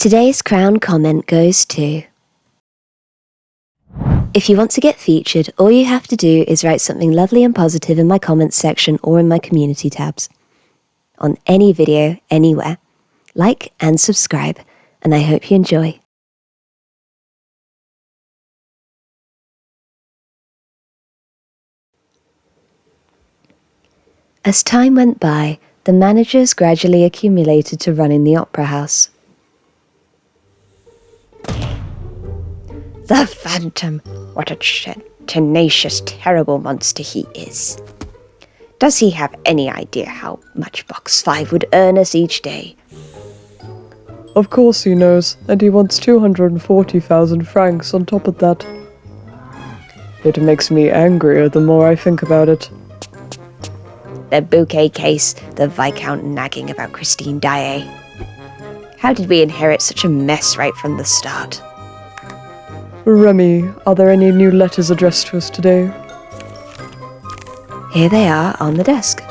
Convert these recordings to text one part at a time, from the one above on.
Today's Crown comment goes to... If you want to get featured, all you have to do is write something lovely and positive in my comments section or in my community tabs. On any video, anywhere. Like and subscribe, and I hope you enjoy. As time went by, the managers gradually accumulated to running the opera house. The Phantom! What a tenacious, terrible monster he is. Does he have any idea how much Box 5 would earn us each day? Of course he knows, and he wants 240,000 francs on top of that. It makes me angrier the more I think about it. The bouquet case, the Viscount nagging about Christine Daae. How did we inherit such a mess right from the start? Remy, are there any new letters addressed to us today? Here they are on the desk.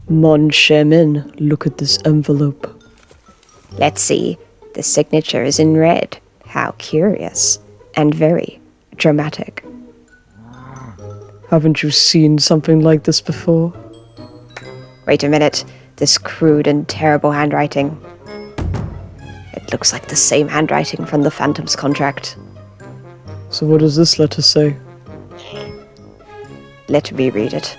Mon Chemin, look at this envelope. Let's see. The signature is in red. How curious. And very dramatic. Haven't you seen something like this before? Wait a minute. This crude and terrible handwriting. It looks like the same handwriting from the Phantom's contract. So what does this letter say? Let me read it.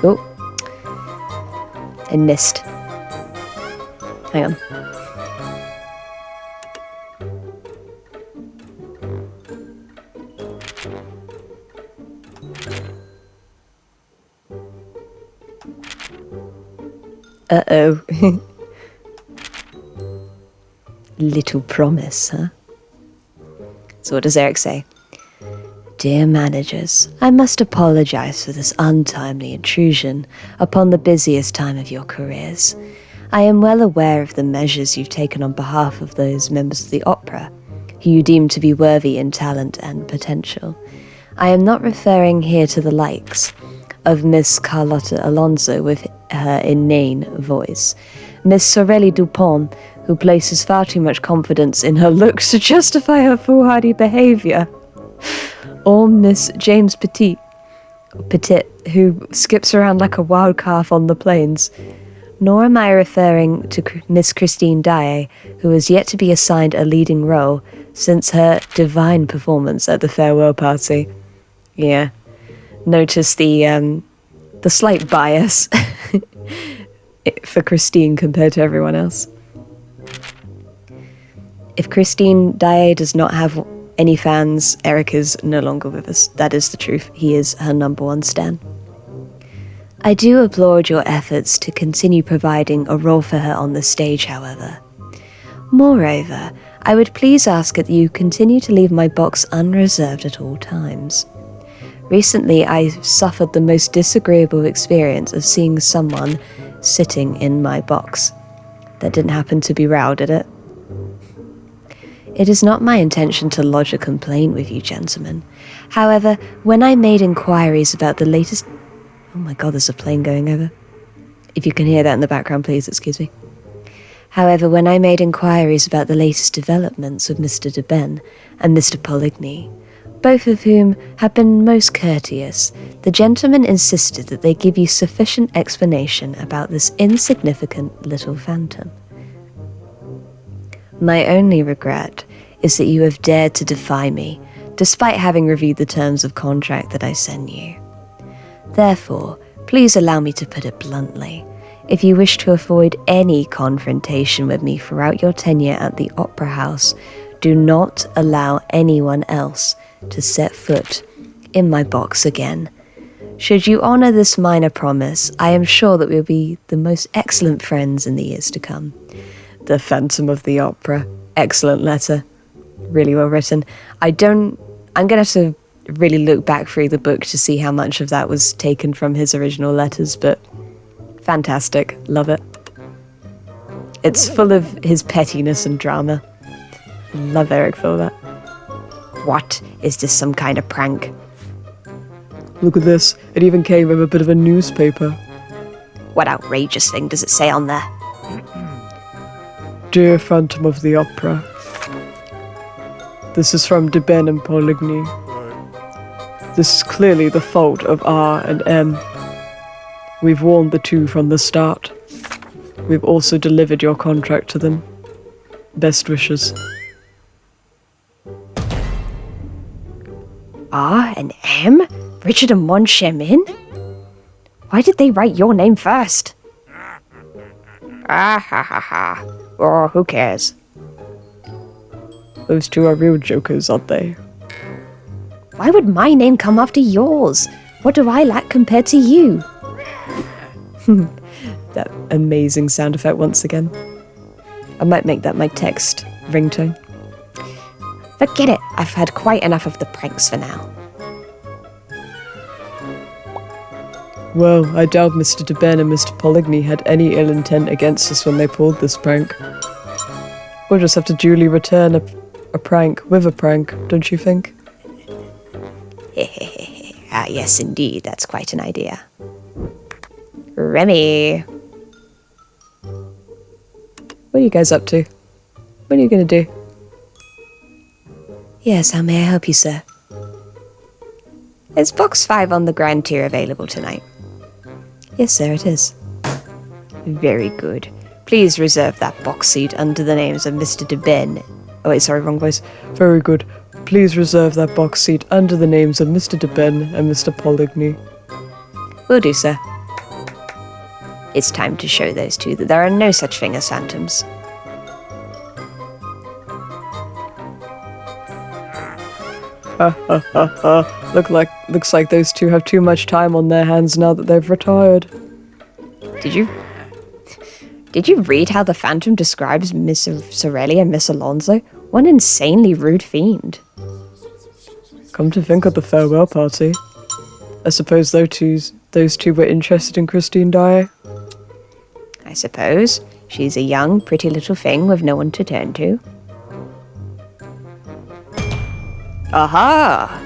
Oh. I missed. Hang on. Uh-oh. Little promise, huh? So what does Erik say? Dear managers, I must apologize for this untimely intrusion upon the busiest time of your careers. I am well aware of the measures you've taken on behalf of those members of the opera, who you deem to be worthy in talent and potential. I am not referring here to the likes of Miss Carlotta Alonso with her inane voice, Miss Sorelli Dupont, who places far too much confidence in her looks to justify her foolhardy behaviour, or Miss James Petit, who skips around like a wild calf on the plains. Nor am I referring to Miss Christine Daae, who has yet to be assigned a leading role since her divine performance at the farewell party. Yeah, notice the slight bias for Christine compared to everyone else. If Christine Daae does not have any fans, Erik is no longer with us. That is the truth. He is her #1 stan. I do applaud your efforts to continue providing a role for her on the stage, however. Moreover, I would please ask that you continue to leave my box unreserved at all times. Recently, I suffered the most disagreeable experience of seeing someone sitting in my box. That didn't happen to be Rao, did it? It is not my intention to lodge a complaint with you, gentlemen. However, when I made inquiries about the latest... Oh my god, there's a plane going over. If you can hear that in the background, please excuse me. However, when I made inquiries about the latest developments with Mr. de Ben and Mr. Poligny, both of whom have been most courteous, the gentlemen insisted that they give you sufficient explanation about this insignificant little phantom. My only regret is that you have dared to defy me, despite having reviewed the terms of contract that I sent you. Therefore, please allow me to put it bluntly. If you wish to avoid any confrontation with me throughout your tenure at the Opera House, do not allow anyone else to set foot in my box again. Should you honour this minor promise, I am sure that we'll be the most excellent friends in the years to come. The Phantom of the Opera. Excellent letter. Really well written. I'm going to have to really look back through the book to see how much of that was taken from his original letters, but Fantastic. Love it. It's full of his pettiness and drama. Love Erik for that. What? Is this some kind of prank? Look at this. It even came with a bit of a newspaper. What outrageous thing does it say on there? Dear Phantom of the Opera. This is from Deben and Poligny. This is clearly the fault of R and M. We've warned the two from the start. We've also delivered your contract to them. Best wishes. R and M? Richard and Mon Chemin? Why did they write your name first? Ah ha ha ha. Oh, who cares? Those two are real jokers, aren't they? Why would my name come after yours? What do I lack compared to you? That amazing sound effect once again. I might make that my text ringtone. Forget it. I've had quite enough of the pranks for now. Well, I doubt Mr. Deben and Mr. Poligny had any ill intent against us when they pulled this prank. We'll just have to duly return a prank with a prank, don't you think? Ah, yes, indeed. That's quite an idea. Remy. What are you guys up to? What are you going to do? Yes, how may I help you, sir? Is box 5 on the grand tier available tonight? Yes, sir, it is. Very good. Please reserve that box seat under the names of Mr. Deben. Oh wait, sorry, wrong voice. Very good. Please reserve that box seat under the names of Mr. Deben and Mr. Poligny. Will do, sir. It's time to show those two that there are no such thing as phantoms. Looks like those two have too much time on their hands now that they've retired. Did you read how the Phantom describes Miss Sorelli and Miss Alonso? One insanely rude fiend. Come to think of the farewell party. I suppose those two were interested in Christine Daae. I suppose. She's a young, pretty little thing with no one to turn to. Aha!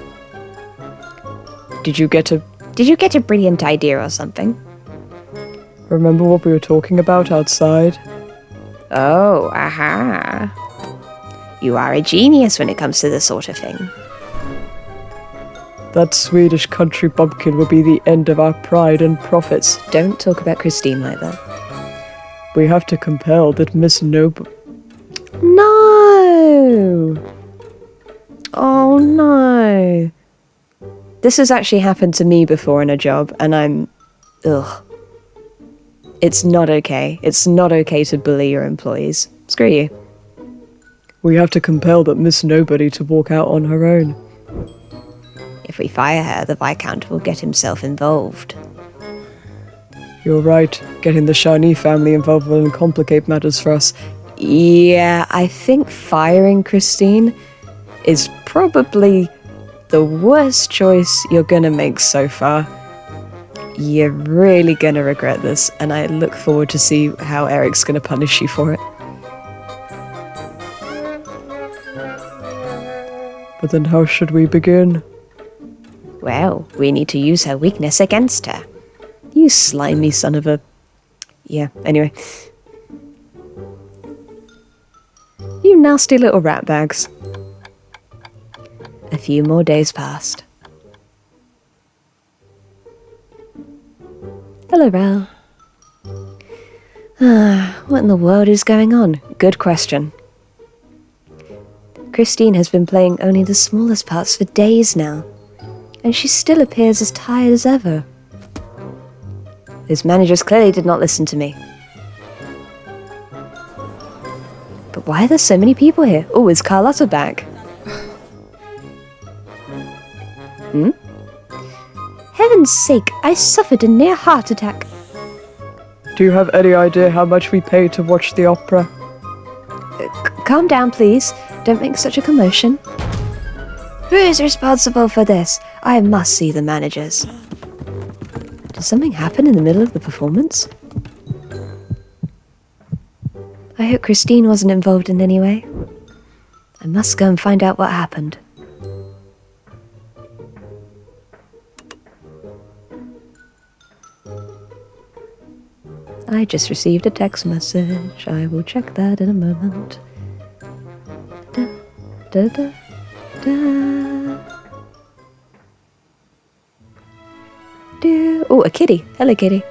Did you get a brilliant idea or something? Remember what we were talking about outside? Oh, aha. You are a genius when it comes to this sort of thing. That Swedish country bumpkin will be the end of our pride and profits. Don't talk about Christine like that. We have to compel that Miss Noble... No! Oh no. This has actually happened to me before in a job, and I'm... Ugh. It's not okay. It's not okay to bully your employees. Screw you. We have to compel that Miss Nobody to walk out on her own. If we fire her, the Viscount will get himself involved. You're right. Getting the Charny family involved will complicate matters for us. Yeah, I think firing Christine is probably the worst choice you're gonna make so far. You're really gonna regret this, and I look forward to see how Erik's gonna punish you for it. But then how should we begin? Well, we need to use her weakness against her. You slimy son of a... Yeah, anyway. You nasty little rat bags. A few more days passed. Hello, Ral. What in the world is going on? Good question. Christine has been playing only the smallest parts for days now, and she still appears as tired as ever. Those managers clearly did not listen to me. But why are there so many people here? Oh, is Carlotta back? Heaven's sake, I suffered a near heart attack. Do you have any idea how much we pay to watch the opera? Calm down, please. Don't make such a commotion. Who is responsible for this? I must see the managers. Did something happen in the middle of the performance? I hope Christine wasn't involved in any way. I must go and find out what happened. I just received a text message. I will check that in a moment. Da, da, da, da. Oh, a kitty. Hello, kitty.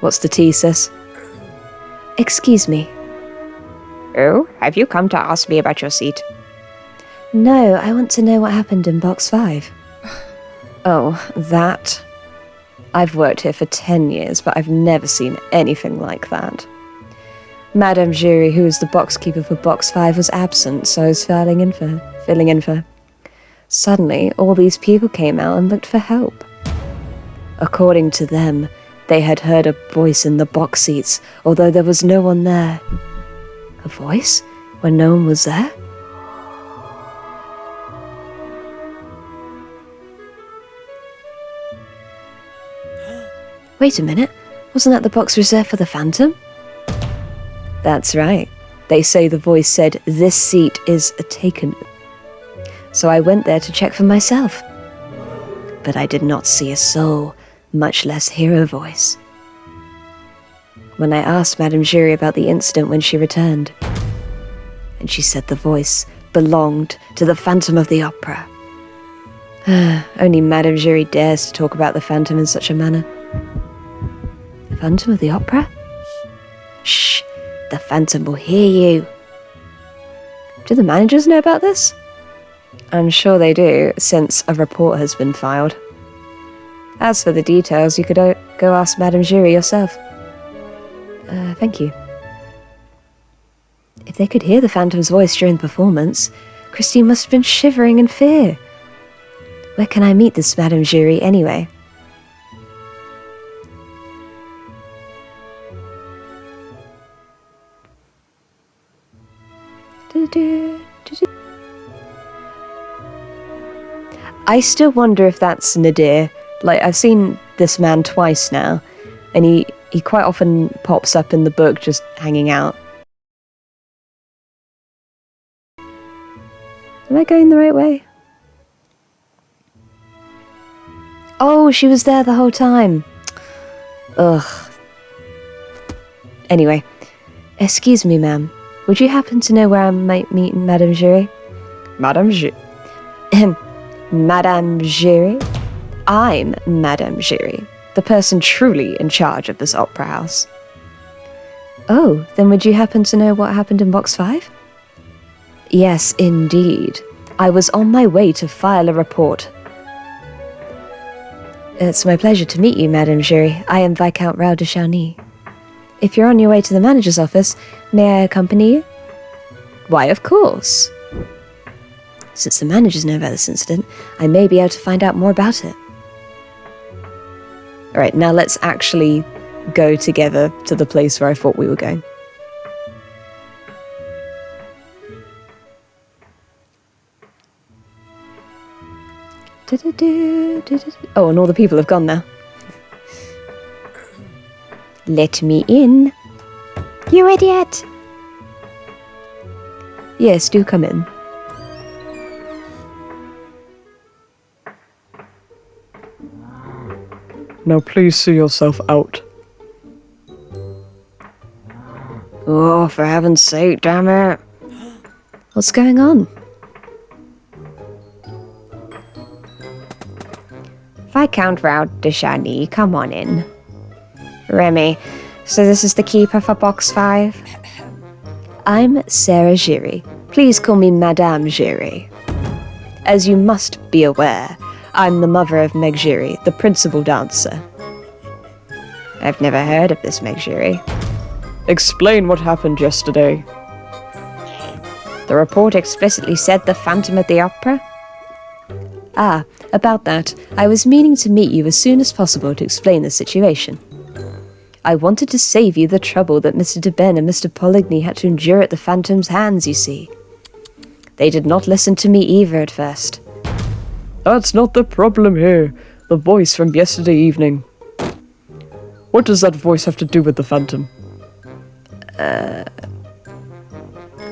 What's the tea, sis? Excuse me. Oh, have you come to ask me about your seat? No, I want to know what happened in box 5. Oh, that. I've worked here for 10 years, but I've never seen anything like that. Madame Giry, who was the box keeper for box 5, was absent, so I was filling in for her. Suddenly, all these people came out and looked for help. According to them, they had heard a voice in the box seats, although there was no one there. A voice? When no one was there? Wait a minute, wasn't that the box reserved for the Phantom? That's right. They say the voice said this seat is taken. So I went there to check for myself. But I did not see a soul, much less hear a voice. When I asked Madame Giry about the incident when she returned, and she said the voice belonged to the Phantom of the Opera. Only Madame Giry dares to talk about the Phantom in such a manner. The Phantom of the Opera? Shh, the Phantom will hear you. Do the managers know about this? I'm sure they do, since a report has been filed. As for the details, you could go ask Madame Giry yourself. Thank you. If they could hear the Phantom's voice during the performance, Christine must have been shivering in fear. Where can I meet this Madame Giry anyway? I still wonder if that's Nadir. Like, I've seen this man twice now, and he quite often pops up in the book just hanging out. Am I going the right way? Oh, she was there the whole time. Ugh. Anyway, excuse me, ma'am. Would you happen to know where I might meet Madame Giry? Madame Giry? Madame Giry? I'm Madame Giry, the person truly in charge of this opera house. Oh, then would you happen to know what happened in box 5? Yes, indeed. I was on my way to file a report. It's my pleasure to meet you, Madame Giry. I am Viscount Raoul de Chauny. If you're on your way to the manager's office, may I accompany you? Why, of course. Since the managers know about this incident, I may be able to find out more about it. Alright, now let's actually go together to the place where I thought we were going. Oh, and all the people have gone now. Let me in. You idiot! Yes, do come in. Now please see yourself out. Oh, for heaven's sake, damn it. What's going on? Viscount Raoul de Chauny, come on in. Remy, so this is the keeper for box 5? I'm Sarah Giry. Please call me Madame Giry. As you must be aware, I'm the mother of Meg Giry, the principal dancer. I've never heard of this Meg Giry. Explain what happened yesterday. The report explicitly said the Phantom of the Opera? Ah, about that, I was meaning to meet you as soon as possible to explain the situation. I wanted to save you the trouble that Mr. de Ben and Mr. Poligny had to endure at the Phantom's hands, you see. They did not listen to me either at first. That's not the problem here. The voice from yesterday evening. What does that voice have to do with the phantom?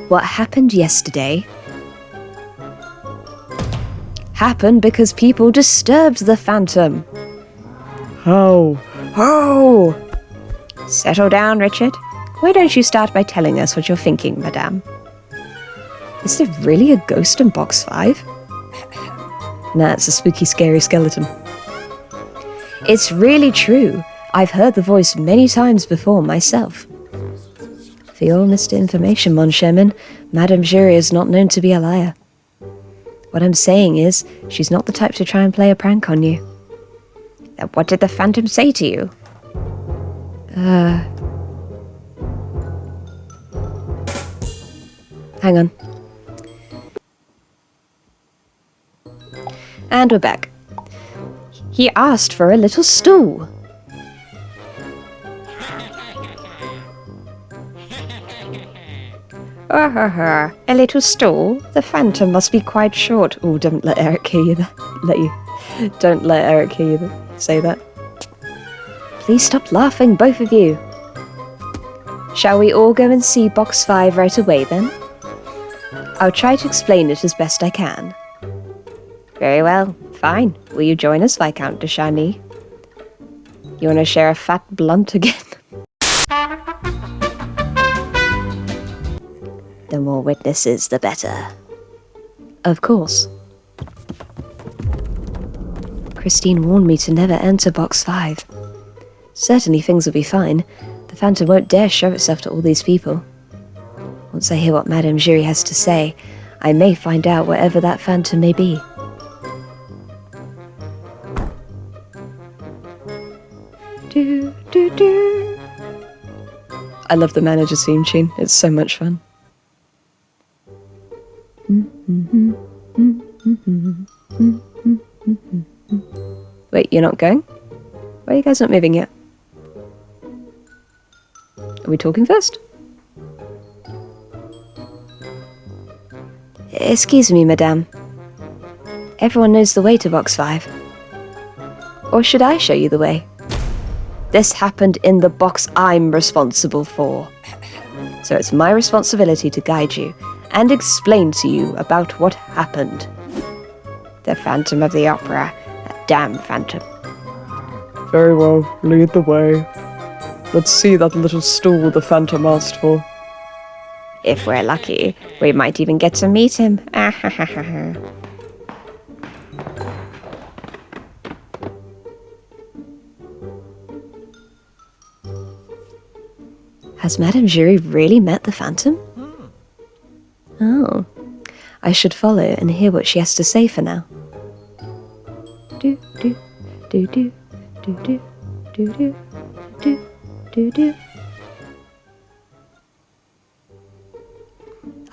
What happened yesterday happened because people disturbed the phantom. How? Oh! Settle down, Richard. Why don't you start by telling us what you're thinking, madame? Is there really a ghost in box 5? Nah, it's a spooky, scary skeleton. It's really true. I've heard the voice many times before myself. For your Mr. Information, mon chemin, Madame Giry is not known to be a liar. What I'm saying is, she's not the type to try and play a prank on you. What did the phantom say to you? Hang on. And we're back. He asked for a little stool. A little stool? The phantom must be quite short. Oh, don't let Erik hear you. Don't let Erik hear you say that. Please stop laughing, both of you. Shall we all go and see box 5 right away then? I'll try to explain it as best I can. Very well, fine. Will you join us, Viscount de Charny? You want to share a fat blunt again? The more witnesses, the better. Of course. Christine warned me to never enter box 5. Certainly things will be fine. The phantom won't dare show itself to all these people. Once I hear what Madame Giry has to say, I may find out wherever that phantom may be. Do, do, do. I love the manager's theme tune. It's so much fun. Wait, you're not going? Why are you guys not moving yet? Are we talking first? Excuse me, madame. Everyone knows the way to box 5. Or should I show you the way? This happened in the box I'm responsible for. So it's my responsibility to guide you and explain to you about what happened. The Phantom of the Opera. That damn phantom. Very well, lead the way. Let's see that little stool the phantom asked for. If we're lucky, we might even get to meet him. Has Madame Giry really met the phantom? Oh, I should follow and hear what she has to say for now. Do do do do do do do do do do do.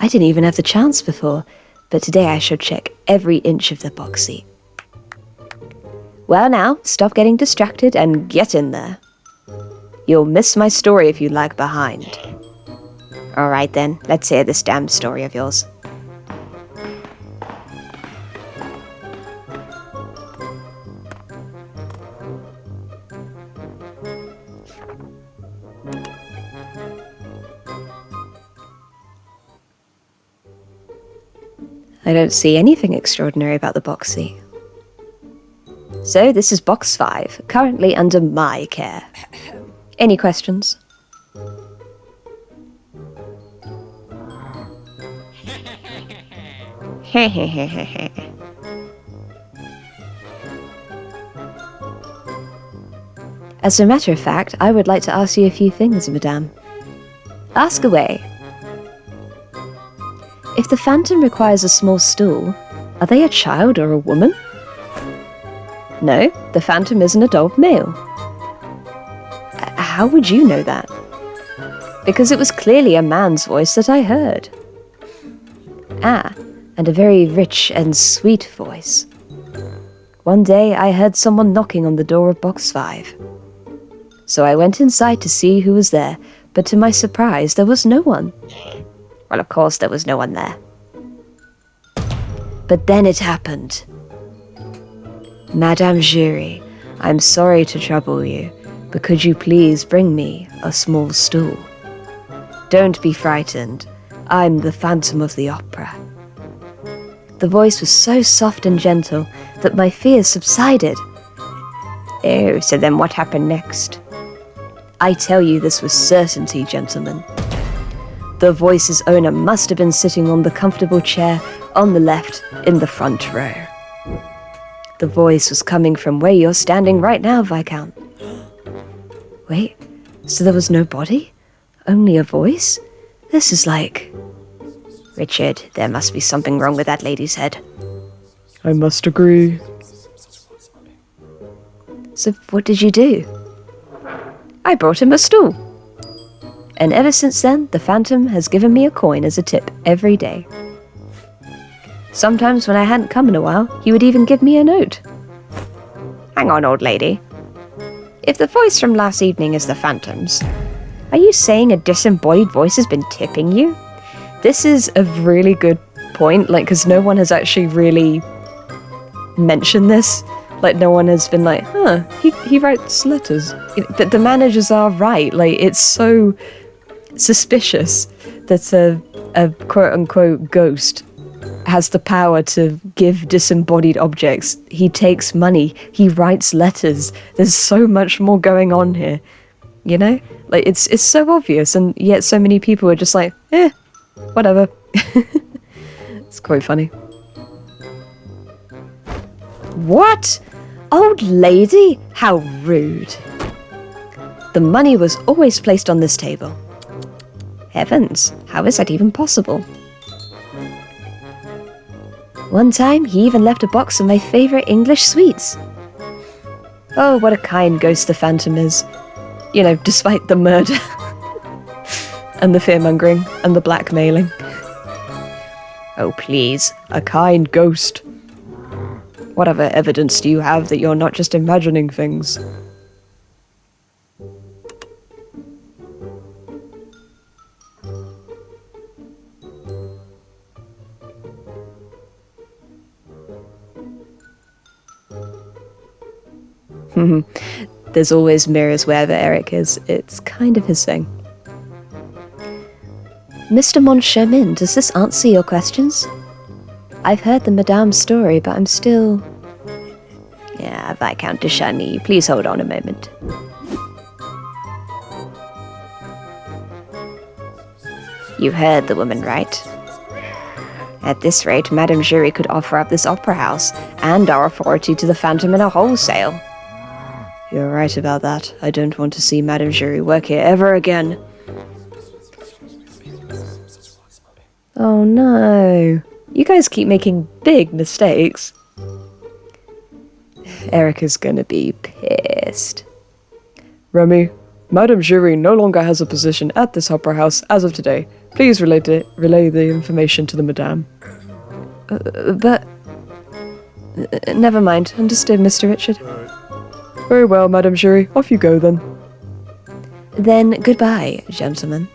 I didn't even have the chance before, but today I should check every inch of the box seat. Well now, stop getting distracted and get in there. You'll miss my story if you lag behind. Alright then, let's hear this damn story of yours. I don't see anything extraordinary about the box seat. So this is box 5, currently under my care. Any questions? As a matter of fact, I would like to ask you a few things, madame. Ask away. If the phantom requires a small stool, are they a child or a woman? No, the phantom is an adult male. How would you know that? Because it was clearly a man's voice that I heard. Ah, and a very rich and sweet voice. One day I heard someone knocking on the door of box 5. So I went inside to see who was there, but to my surprise there was no one. Well, of course there was no one there. But then it happened. Madame Giry, I'm sorry to trouble you, but could you please bring me a small stool? Don't be frightened. I'm the Phantom of the Opera. The voice was so soft and gentle that my fears subsided. Oh, so then what happened next? I tell you this with certainty, gentlemen. The voice's owner must have been sitting on the comfortable chair on the left in the front row. The voice was coming from where you're standing right now, Viscount. Wait, so there was no body? Only a voice? This is like... Richard, there must be something wrong with that lady's head. I must agree. So what did you do? I brought him a stool. And ever since then, the Phantom has given me a coin as a tip every day. Sometimes when I hadn't come in a while, he would even give me a note. Hang on, old lady. If the voice from last evening is the Phantom's, are you saying a disembodied voice has been tipping you? This is a really good point, like, because no one has actually really mentioned this. Like, no one has been like, He writes letters. but the managers are right. Like, it's so suspicious that a quote-unquote ghost has the power to give disembodied objects. He takes money. He writes letters. There's so much more going on here. You know? Like, it's so obvious, and yet so many people are just like, whatever. It's quite funny. What? Old lady? How rude. The money was always placed on this table. Heavens, how is that even possible? One time, he even left a box of my favourite English sweets. Oh, what a kind ghost the Phantom is. You know, despite the murder. And the fear-mongering, and the blackmailing. Oh, please, a kind ghost. What other evidence do you have that you're not just imagining things? There's always mirrors wherever Erik is. It's kind of his thing. Mr. Moncharmin, does this answer your questions? I've heard the Madame's story, but I'm still... Yeah, Viscount de Charny, please hold on a moment. You heard the woman, right? At this rate, Madame Giry could offer up this opera house and our authority to the Phantom in a wholesale. You're right about that. I don't want to see Madame Giry work here ever again. Oh no. You guys keep making big mistakes. Erik is gonna be pissed. Remy, Madame Giry no longer has a position at this opera house as of today. Please relay the information to the Madame. But... never mind. Understood, Mr. Richard. Very well, Madame Giry. Off you go, then. Then goodbye, gentlemen.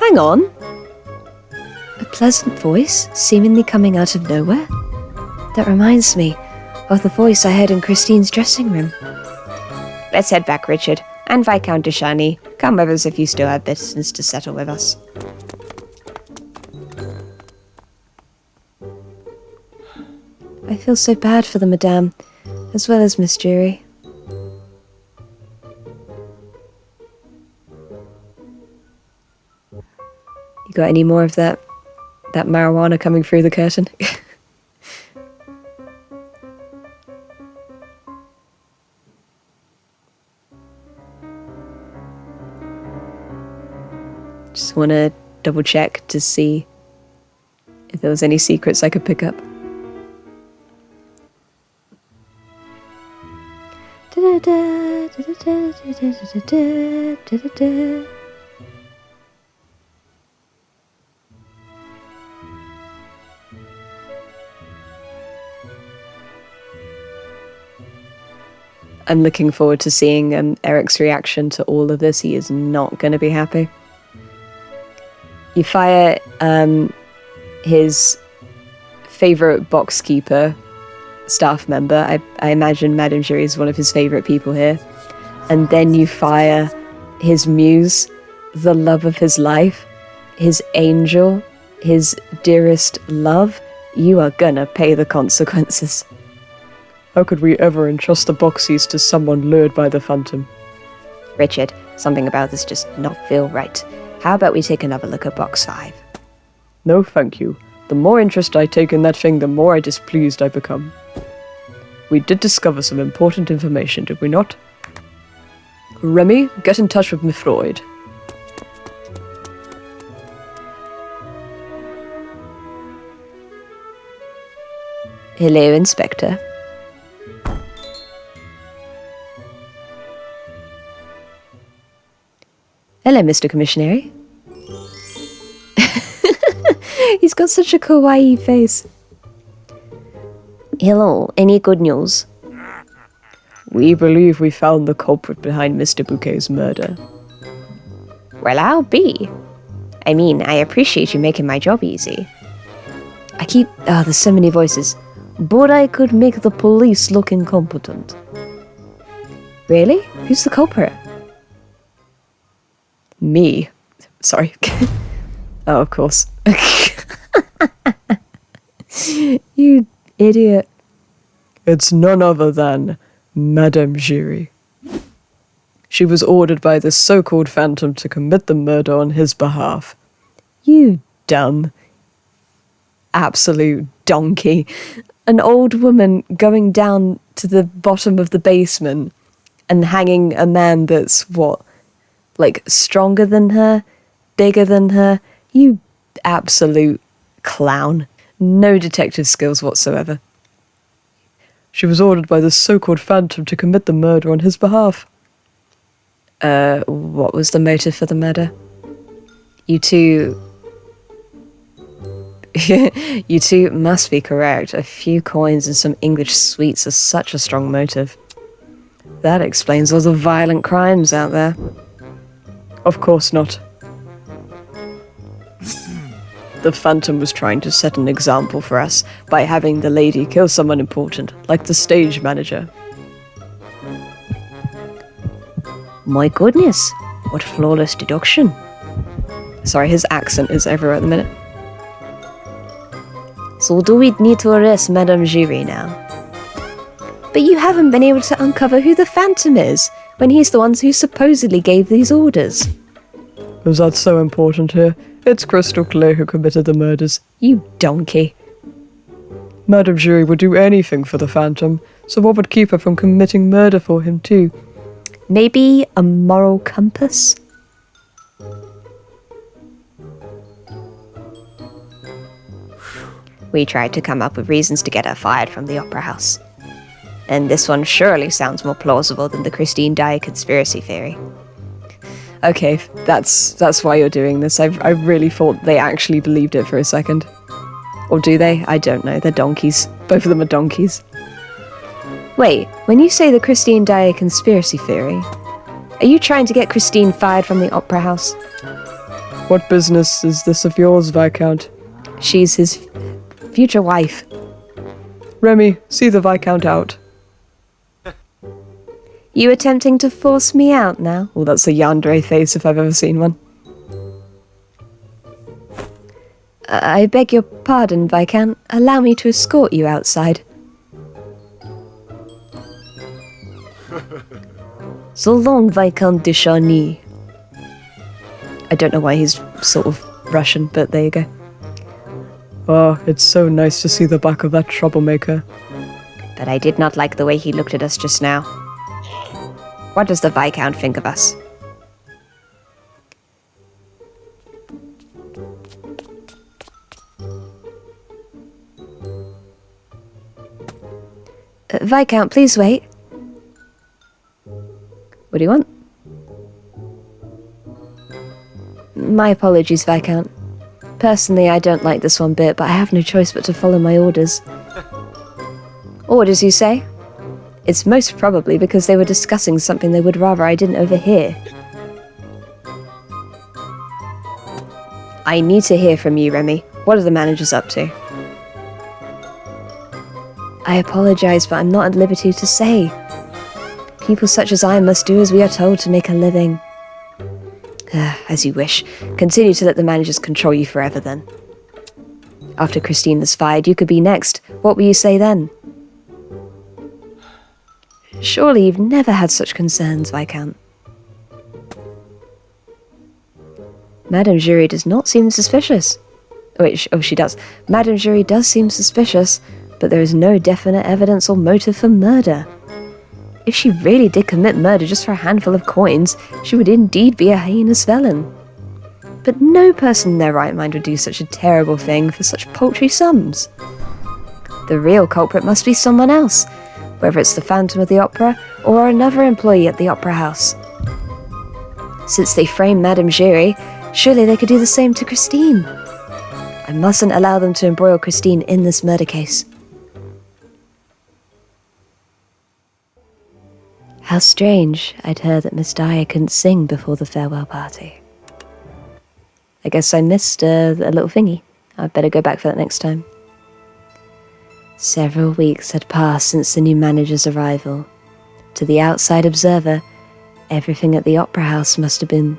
Hang on. A pleasant voice, seemingly coming out of nowhere? That reminds me of the voice I heard in Christine's dressing room. Let's head back, Richard. And Viscount de Charny, come with us if you still have business to settle with us. I feel so bad for the Madame, as well as Miss Giry. You got any more of that marijuana coming through the curtain? Just want to double check to see if there was any secrets I could pick up. I'm looking forward to seeing Erik's reaction to all of this. He is not going to be happy. You fire his favorite box keeper, staff member. I imagine Madame Giry is one of his favorite people here. And then you fire his muse, the love of his life, his angel, his dearest love. You are gonna pay the consequences. How could we ever entrust the boxies to someone lured by the phantom? Richard, something about this just not feel right. How about we take another look at box 5? No, thank you. The more interest I take in that thing, the more displeased I become. We did discover some important information, did we not? Remy, get in touch with Miss Freud. Hello, Inspector. Hello, Mr. Commissionary. He's got such a kawaii face. Hello, any good news? We believe we found the culprit behind Mr. Bouquet's murder. Well, I'll be. I mean, I appreciate you making my job easy. There's so many voices. But I could make the police look incompetent. Really? Who's the culprit? Me. Sorry. Oh, of course. You idiot. It's none other than Madame Giry. She was ordered by this so-called phantom to commit the murder on his behalf. You dumb, absolute donkey. An old woman going down to the bottom of the basement and hanging a man that's, stronger than her? Bigger than her? You absolute clown. No detective skills whatsoever. She was ordered by this so-called phantom to commit the murder on his behalf. What was the motive for the murder? You two must be correct. A few coins and some English sweets are such a strong motive. That explains all the violent crimes out there. Of course not. The phantom was trying to set an example for us by having the lady kill someone important, like the stage manager. My goodness, what flawless deduction. Sorry, his accent is everywhere at the minute. So do we need to arrest Madame Giry now? But you haven't been able to uncover who the Phantom is, when he's the one who supposedly gave these orders. Was that so important here? It's crystal clear who committed the murders. You donkey. Madame Giry would do anything for the Phantom, so what would keep her from committing murder for him too? Maybe a moral compass? We tried to come up with reasons to get her fired from the opera house. And this one surely sounds more plausible than the Christine Daae conspiracy theory. Okay, that's why you're doing this. I really thought they actually believed it for a second. Or do they? I don't know. They're donkeys. Both of them are donkeys. Wait, when you say the Christine Daae conspiracy theory, are you trying to get Christine fired from the opera house? What business is this of yours, Viscount? She's his future wife. Remy, see the Viscount out. You attempting to force me out now? Well, that's a Yandere face if I've ever seen one. I beg your pardon, Viscount. Allow me to escort you outside. So long, Viscount de Charny. I don't know why he's sort of Russian, but there you go. Oh, it's so nice to see the back of that troublemaker. But I did not like the way he looked at us just now. What does the Viscount think of us? Viscount, please wait. What do you want? My apologies, Viscount. Personally, I don't like this one bit, but I have no choice but to follow my orders. Orders, you say? It's most probably because they were discussing something they would rather I didn't overhear. I need to hear from you, Remy. What are the managers up to? I apologize, but I'm not at liberty to say. People such as I must do as we are told to make a living. As you wish. Continue to let the managers control you forever, then. After Christine is fired, you could be next. What will you say then? Surely you've never had such concerns, Viscount. Madame Giry does not seem suspicious. Wait, she does. Madame Giry does seem suspicious, but there is no definite evidence or motive for murder. If she really did commit murder just for a handful of coins, she would indeed be a heinous felon. But no person in their right mind would do such a terrible thing for such paltry sums. The real culprit must be someone else, whether it's the Phantom of the Opera or another employee at the Opera House. Since they framed Madame Giry, surely they could do the same to Christine. I mustn't allow them to embroil Christine in this murder case. How strange, I'd heard that Miss Daae couldn't sing before the farewell party. I guess I missed a little thingy. I'd better go back for that next time. Several weeks had passed since the new manager's arrival. To the outside observer, everything at the Opera House must have been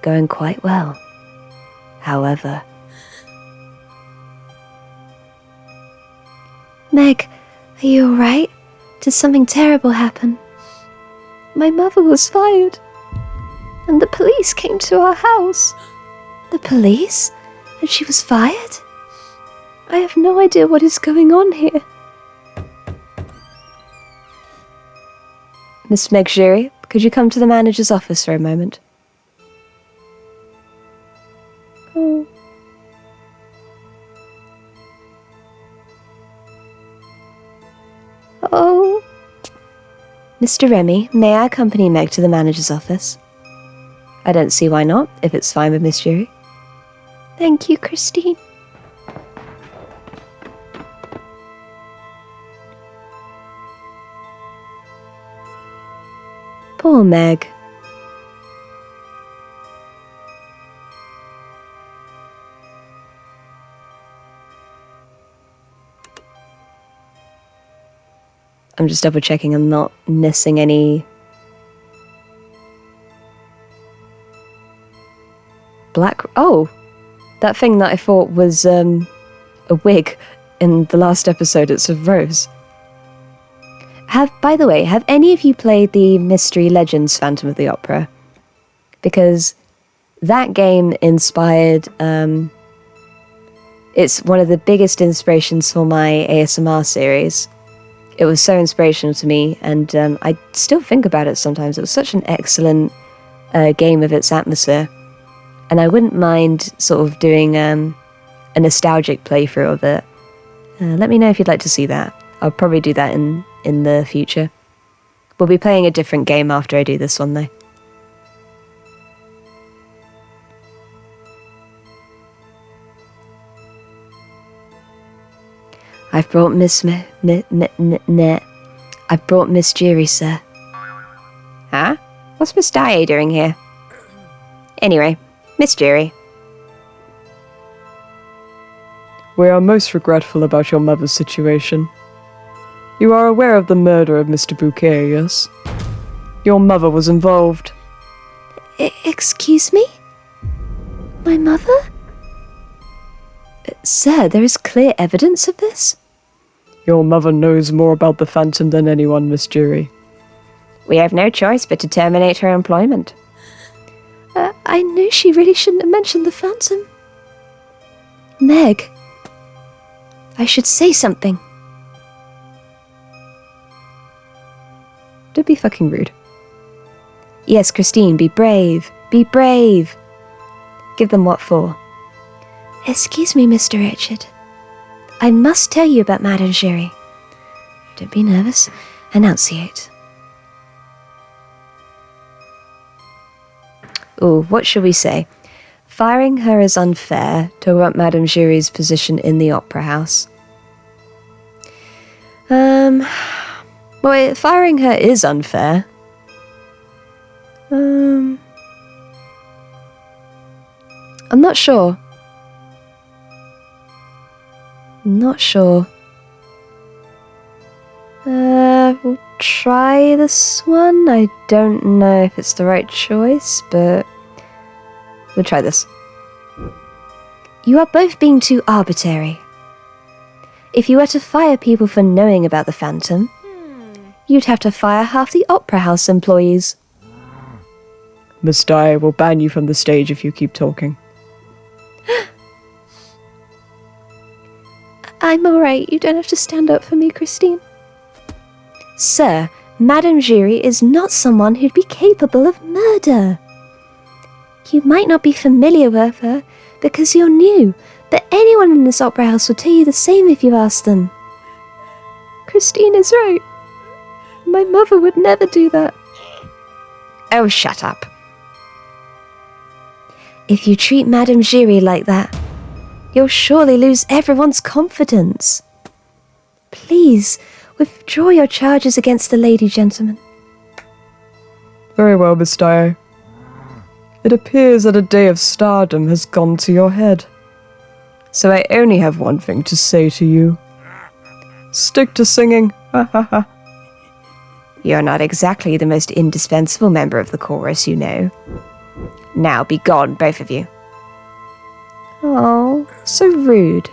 going quite well. However... Meg, are you alright? Did something terrible happen? My mother was fired, and the police came to our house. The police? And she was fired? I have no idea what is going on here. Miss Meg Giry, could you come to the manager's office for a moment? Oh. Oh. Mr. Remy, may I accompany Meg to the manager's office? I don't see why not, if it's fine with Miss Giry. Thank you, Christine. Poor Meg. I'm just double checking I'm not missing any black... Oh! That thing that I thought was a wig in the last episode, it's a rose. By the way, have any of you played the Mystery Legends Phantom of the Opera? Because that game inspired... it's one of the biggest inspirations for my ASMR series. It was so inspirational to me, and I still think about it sometimes. It was such an excellent game of its atmosphere. And I wouldn't mind sort of doing a nostalgic playthrough of it. Let me know if you'd like to see that. I'll probably do that in the future. We'll be playing a different game after I do this one, though. I've brought Miss Giry, sir. Huh? What's Miss Daae doing here? Anyway, Miss Giry. We are most regretful about your mother's situation. You are aware of the murder of Mr. Bouquet, yes? Your mother was involved. Excuse me? My mother? Sir, there is clear evidence of this? Your mother knows more about the Phantom than anyone, Miss Giry. We have no choice but to terminate her employment. I knew she really shouldn't have mentioned the Phantom. Meg, I should say something. Don't be fucking rude. Yes, Christine, be brave. Be brave. Give them what for? Excuse me, Mr. Richard. I must tell you about Madame Giry. Don't be nervous. Enunciate. Ooh, what should we say? Firing her is unfair. Talk about Madame Giry's position in the Opera House. Well, firing her is unfair. I'm not sure. Not sure. We'll try this one. I don't know if it's the right choice, but we'll try this. You are both being too arbitrary. If you were to fire people for knowing about the Phantom, you'd have to fire half the Opera House employees. Miss Daae will ban you from the stage if you keep talking. I'm alright, you don't have to stand up for me, Christine. Sir, Madame Giry is not someone who'd be capable of murder. You might not be familiar with her because you're new, but anyone in this opera house will tell you the same if you ask them. Christine is right. My mother would never do that. Oh, shut up. If you treat Madame Giry like that, you'll surely lose everyone's confidence. Please, withdraw your charges against the lady, gentlemen. Very well, Miss Daae. It appears that a day of stardom has gone to your head. So I only have one thing to say to you. Stick to singing. Ha ha ha. You're not exactly the most indispensable member of the chorus, you know. Now be gone, both of you. Oh, so rude.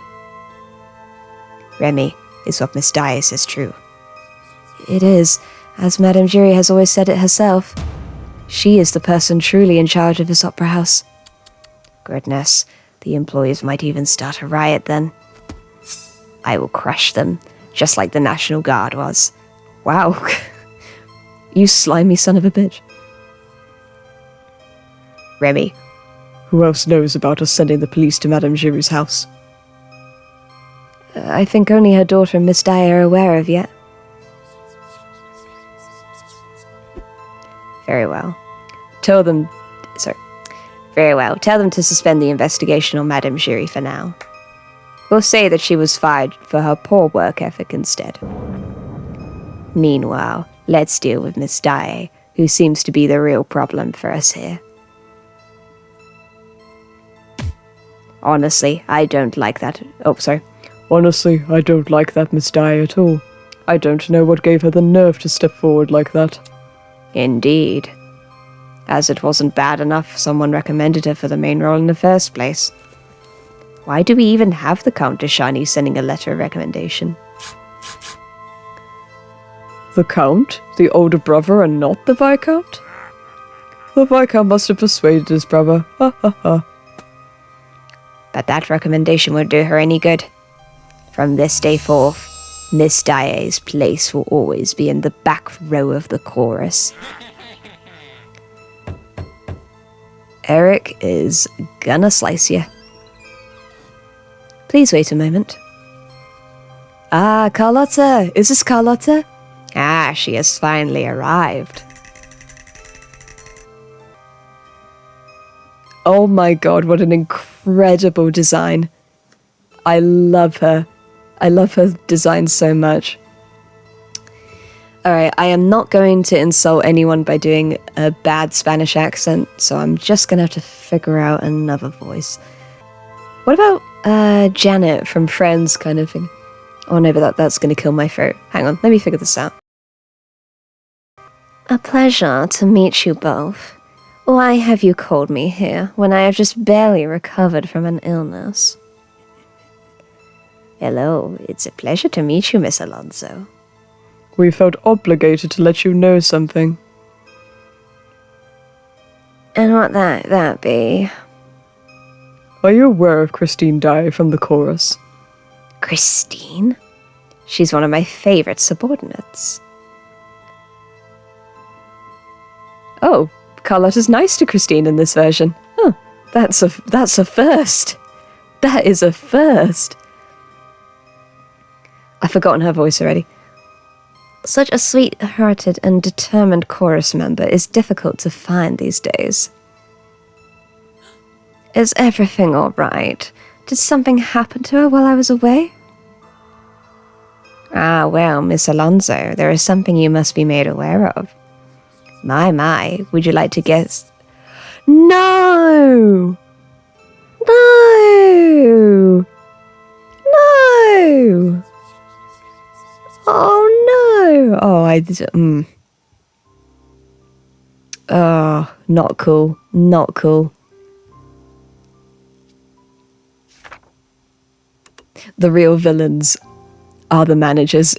Remy, is what Miss Daae says true? It is, as Madame Giry has always said it herself. She is the person truly in charge of this opera house. Goodness, the employees might even start a riot then. I will crush them, just like the National Guard was. Wow. You slimy son of a bitch. Remy. Who else knows about us sending the police to Madame Giry's house? I think only her daughter and Miss Daae are aware of yet. Very well. Tell them to suspend the investigation on Madame Giry for now. We'll say that she was fired for her poor work ethic instead. Meanwhile, let's deal with Miss Daae, who seems to be the real problem for us here. Honestly, I don't like that. Honestly, I don't like that Miss Daae at all. I don't know what gave her the nerve to step forward like that. Indeed. As it wasn't bad enough someone recommended her for the main role in the first place. Why do we even have the Count de Shiny sending a letter of recommendation? The Count? The older brother and not the Viscount? The Viscount must have persuaded his brother. Ha ha ha. But that recommendation won't do her any good. From this day forth, Miss Daae's place will always be in the back row of the chorus. Erik is gonna slice you. Please wait a moment. Ah, Carlotta! Is this Carlotta? Ah, she has finally arrived. Oh my god, what an incredible design. I love her. I love her design so much. Alright, I am not going to insult anyone by doing a bad Spanish accent, so I'm just gonna have to figure out another voice. What about Janet from Friends kind of thing? Oh no, but that's gonna kill my throat. Hang on, let me figure this out. A pleasure to meet you both. Why have you called me here when I have just barely recovered from an illness? Hello, it's a pleasure to meet you, Miss Alonso. We felt obligated to let you know something. And what that be? Are you aware of Christine Daae from the chorus? Christine? She's one of my favorite subordinates. Oh, Carlotta's nice to Christine in this version. Huh, that's a first. That is a first. I've forgotten her voice already. Such a sweet-hearted and determined chorus member is difficult to find these days. Is everything all right? Did something happen to her while I was away? Ah, well, Miss Alonso, there is something you must be made aware of. My, would you like to guess? No! No! No! no! Oh no! Oh, not cool. Not cool. The real villains are the managers.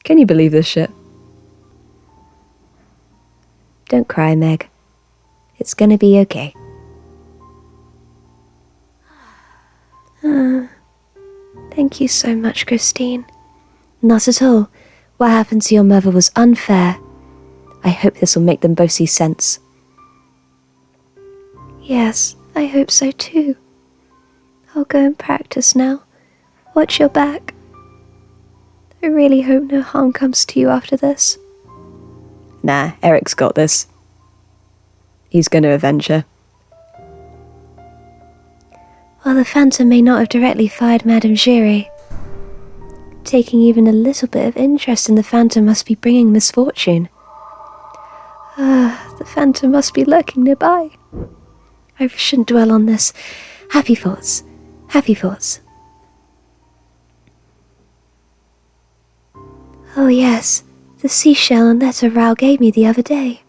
Can you believe this shit? Don't cry, Meg. It's gonna be okay. Thank you so much, Christine. Not at all. What happened to your mother was unfair. I hope this will make them both see sense. Yes, I hope so too. I'll go and practice now. Watch your back. I really hope no harm comes to you after this. Nah, Erik's got this. He's going to avenge her. While the Phantom may not have directly fired Madame Giry, taking even a little bit of interest in the Phantom must be bringing misfortune. The Phantom must be lurking nearby. I shouldn't dwell on this. Happy thoughts. Happy thoughts. Oh yes, the seashell and letter Regal gave me the other day.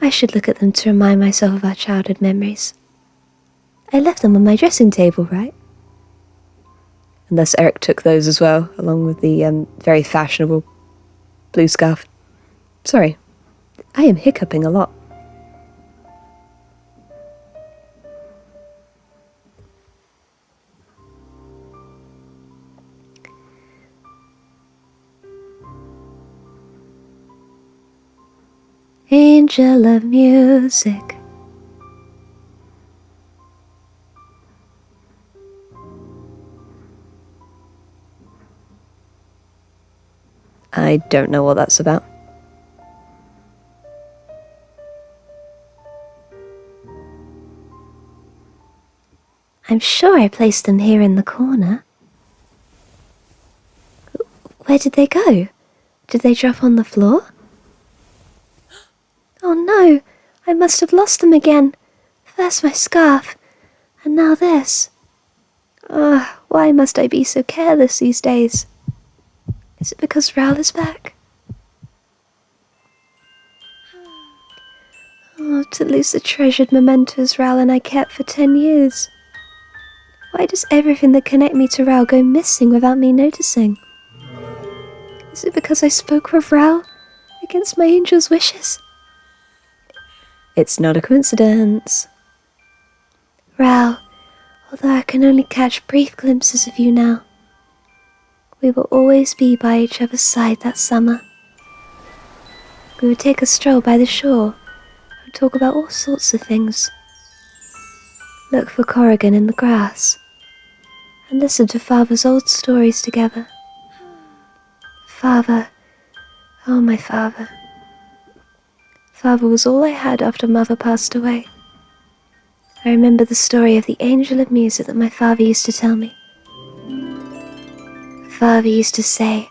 I should look at them to remind myself of our childhood memories. I left them on my dressing table, right? Unless Erik took those as well, along with the very fashionable blue scarf. Sorry, I am hiccuping a lot. Angel of music. I don't know what that's about. I'm sure I placed them here in the corner. Where did they go? Did they drop on the floor? Oh no, I must have lost them again. First my scarf, and now this. Why must I be so careless these days? Is it because Regal is back? Oh, to lose the treasured mementos Regal and I kept for 10 years. Why does everything that connect me to Regal go missing without me noticing? Is it because I spoke with Regal against my angel's wishes? It's not a coincidence. Regal, although I can only catch brief glimpses of you now, we will always be by each other's side that summer. We would take a stroll by the shore and talk about all sorts of things. Look for Corrigan in the grass and listen to Father's old stories together. Father, oh my father. Father was all I had after Mother passed away. I remember the story of the angel of music that my father used to tell me. Father used to say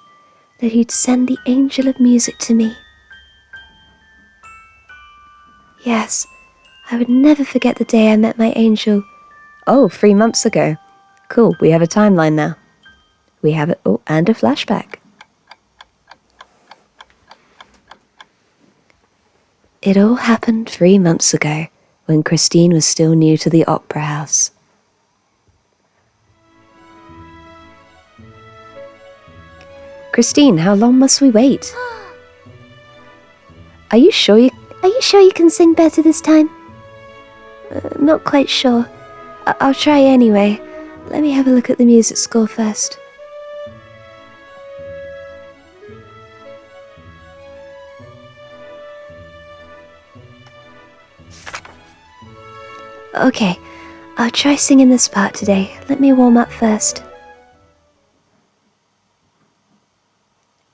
that he'd send the angel of music to me. Yes, I would never forget the day I met my angel. Oh, 3 months ago. Cool, we have a timeline now. We have it. Oh, and a flashback. It all happened 3 months ago, when Christine was still new to the opera house. Christine, how long must we wait? Are you sure you can sing better this time? Not quite sure. I'll try anyway. Let me have a look at the music score first. Okay, I'll try singing this part today. Let me warm up first.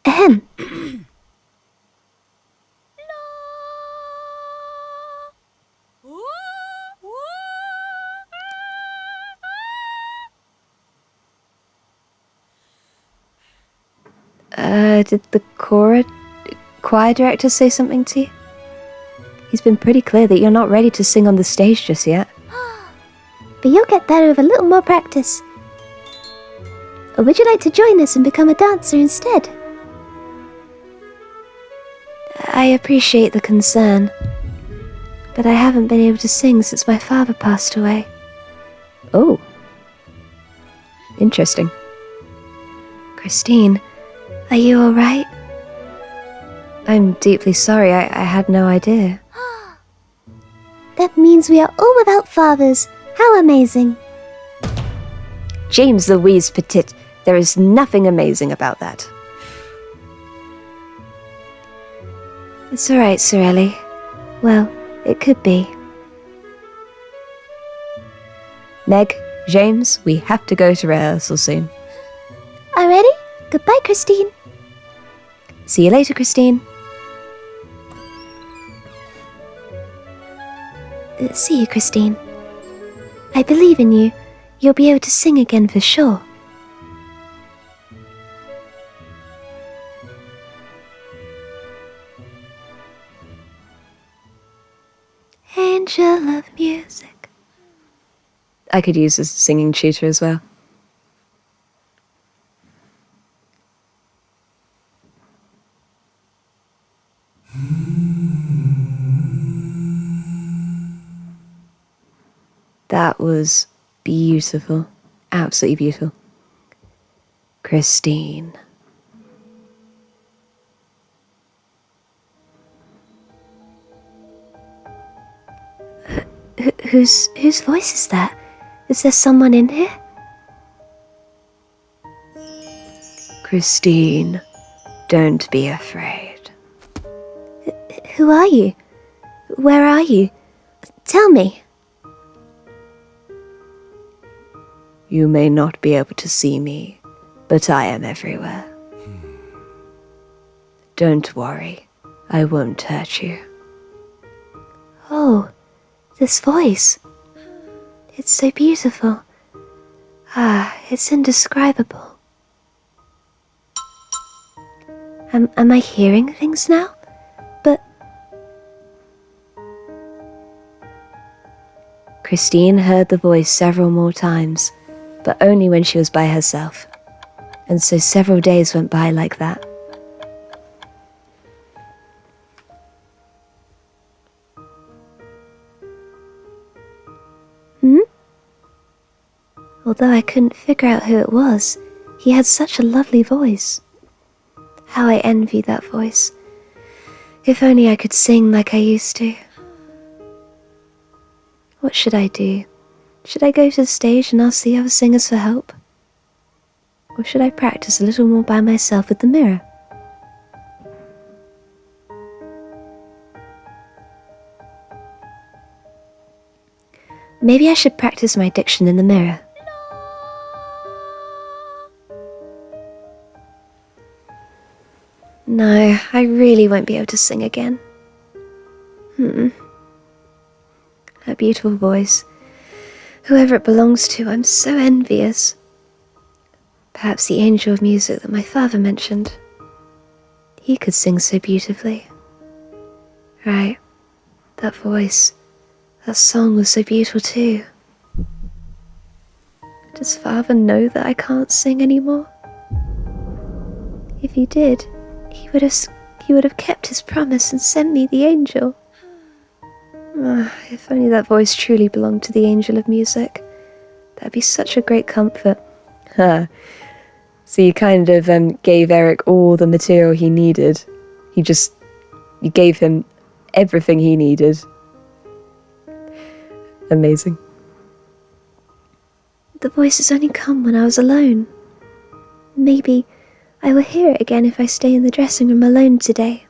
Ahem. Did the choir director say something to you? He's been pretty clear that you're not ready to sing on the stage just yet. but you'll get better with a little more practice. Or would you like to join us and become a dancer instead? I appreciate the concern, but I haven't been able to sing since my father passed away. Oh. Interesting. Christine, are you alright? I'm deeply sorry, I had no idea. That means we are all without fathers. How amazing. James Louise Petit, there is nothing amazing about that. It's alright, Sorelli. Well, it could be. Meg, James, we have to go to rehearsal soon. Already? Goodbye, Christine. See you later, Christine. See you, Christine. I believe in you. You'll be able to sing again for sure. Angel of music. I could use a singing tutor as well. That was beautiful. Absolutely beautiful. Christine. Whose voice is that? Is there someone in here? Christine, don't be afraid. Who are you? Where are you? Tell me. You may not be able to see me, but I am everywhere. Don't worry, I won't hurt you. Oh, this voice. It's so beautiful. It's indescribable. Am I hearing things now? But... Christine heard the voice several more times, but only when she was by herself. And so several days went by like that. Although I couldn't figure out who it was, he had such a lovely voice. How I envy that voice. If only I could sing like I used to. What should I do? Should I go to the stage and ask the other singers for help? Or should I practice a little more by myself with the mirror? Maybe I should practice my diction in the mirror. No, I really won't be able to sing again. That beautiful voice. Whoever it belongs to, I'm so envious. Perhaps the angel of music that my father mentioned. He could sing so beautifully. Right, that voice, that song was so beautiful too. Does father know that I can't sing anymore? If he did, he would have kept his promise and sent me the angel. If only that voice truly belonged to the angel of music. That'd be such a great comfort. So you kind of gave Erik all the material he needed. You gave him everything he needed. Amazing. The voice has only come when I was alone. Maybe I will hear it again if I stay in the dressing room alone today.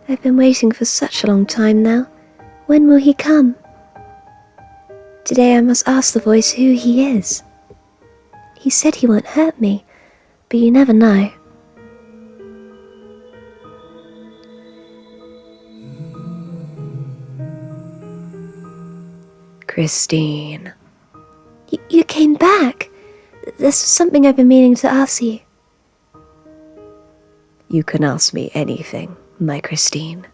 I've been waiting for such a long time now. When will he come? Today I must ask the voice who he is. He said he won't hurt me, but you never know. Christine. You came back. There's something I've been meaning to ask you. You can ask me anything, my Christine.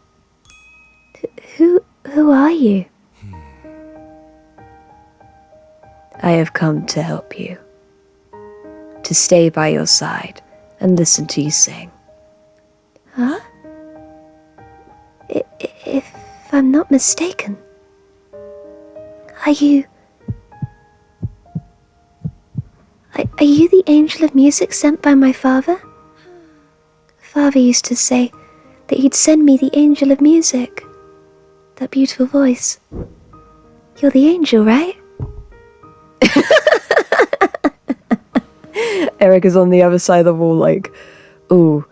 Who are you? I have come to help you. To stay by your side and listen to you sing. Huh? If I'm not mistaken, are you the angel of music sent by my father? Father used to say that he'd send me the angel of music. That beautiful voice. You're the angel, right? Erik is on the other side of the wall like, oh,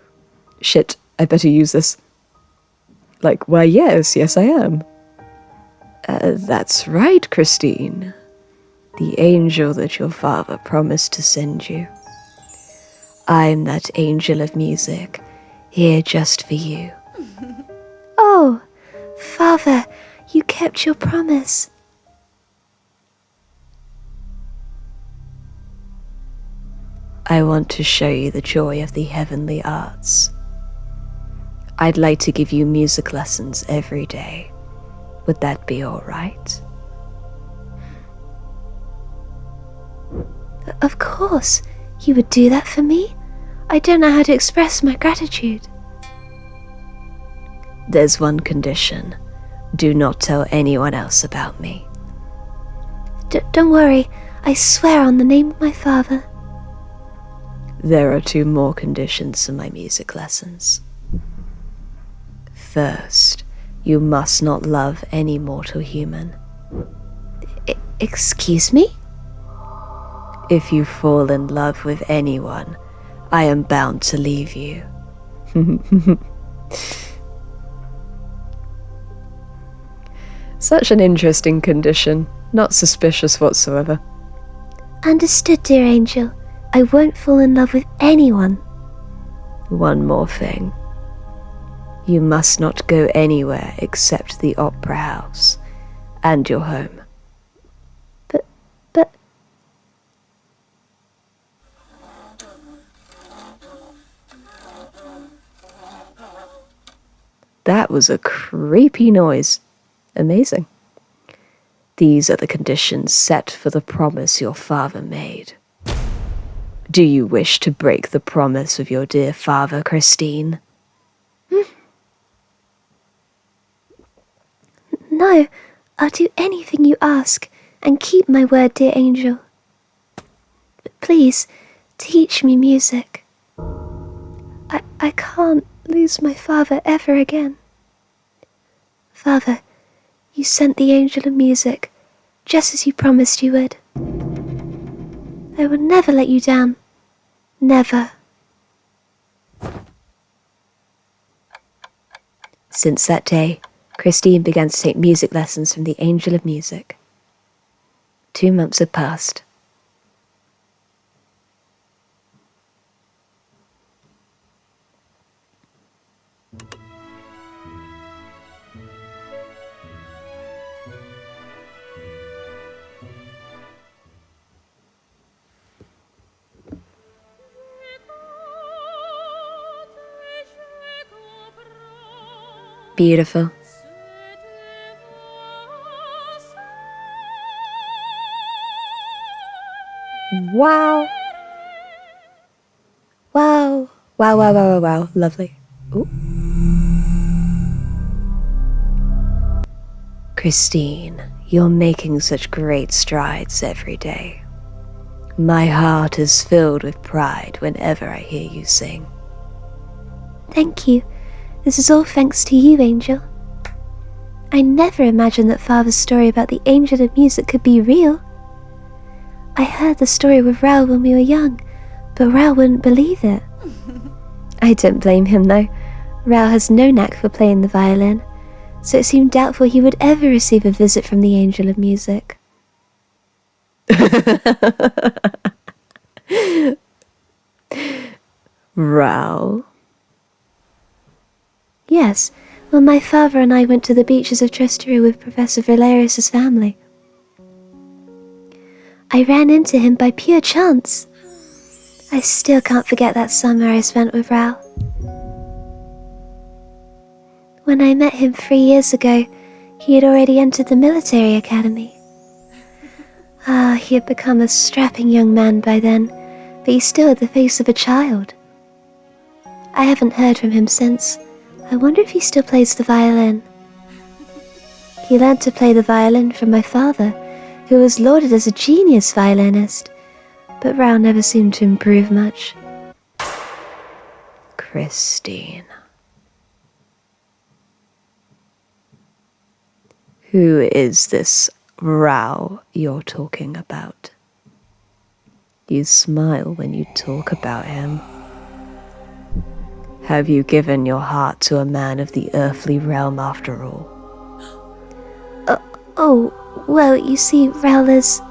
shit, I better use this. Like, why, yes, I am. That's right, Christine. The angel that your father promised to send you. I'm that angel of music, here just for you. Oh, Father, you kept your promise. I want to show you the joy of the heavenly arts. I'd like to give you music lessons every day. Would that be all right? Of course, you would do that for me. I don't know how to express my gratitude. There's one condition. Do not tell anyone else about me. Don't worry, I swear on the name of my father. There are 2 more conditions for my music lessons. First, you must not love any mortal human. Excuse me? If you fall in love with anyone, I am bound to leave you. Such an interesting condition, not suspicious whatsoever. Understood, dear angel. I won't fall in love with anyone. One more thing. You must not go anywhere except the opera house and your home. But... That was a creepy noise. Amazing. These are the conditions set for the promise your father made. Do you wish to break the promise with your dear father, Christine? No, I'll do anything you ask and keep my word, dear angel. But please, teach me music. I can't lose my father ever again. Father, you sent the angel of music, just as you promised you would. I will never let you down. Never. Since that day, Christine began to take music lessons from the angel of music. 2 months had passed. Beautiful. Wow. Wow. Wow, wow, wow, wow, wow. Lovely. Ooh. Christine, you're making such great strides every day. My heart is filled with pride whenever I hear you sing. Thank you. This is all thanks to you, Angel. I never imagined that Father's story about the angel of music could be real. I heard the story with Raoul when we were young, but Raoul wouldn't believe it. I don't blame him though. Raoul has no knack for playing the violin, so it seemed doubtful he would ever receive a visit from the angel of music. Raoul? Yes, when my father and I went to the beaches of Trastero with Professor Valerius's family. I ran into him by pure chance. I still can't forget that summer I spent with Regal. When I met him 3 years ago, he had already entered the military academy. He had become a strapping young man by then, but he still had the face of a child. I haven't heard from him since. I wonder if he still plays the violin. He learned to play the violin from my father, who was lauded as a genius violinist, but Regal never seemed to improve much. Christine. Who is this Regal you're talking about? You smile when you talk about him. Have you given your heart to a man of the earthly realm after all? Well, you see, Regal is...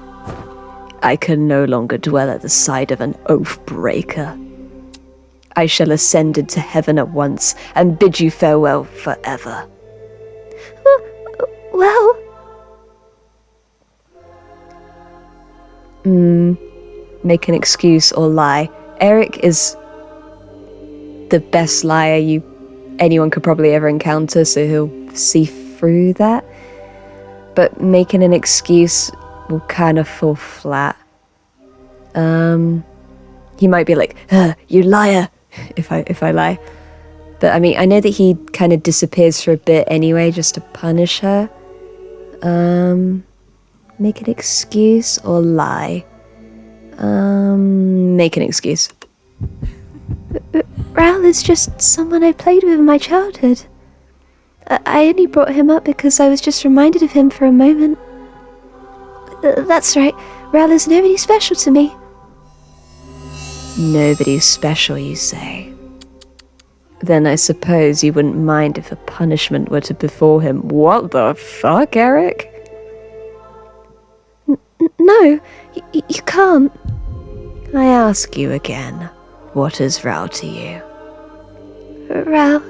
I can no longer dwell at the side of an oath-breaker. I shall ascend into heaven at once and bid you farewell forever. Well... Make an excuse or lie. Erik is the best liar anyone could probably ever encounter, so he'll see through that. But making an excuse will kind of fall flat. He might be like, you liar, if I lie. But I mean, I know that he kind of disappears for a bit anyway, just to punish her. Make an excuse or lie. Make an excuse. Regal is just someone I played with in my childhood. I only brought him up because I was just reminded of him for a moment. That's right, Regal is nobody special to me. Nobody special, you say? Then I suppose you wouldn't mind if a punishment were to befall him. What the fuck, Erik? No, you can't. I ask you again, what is Regal to you? Regal,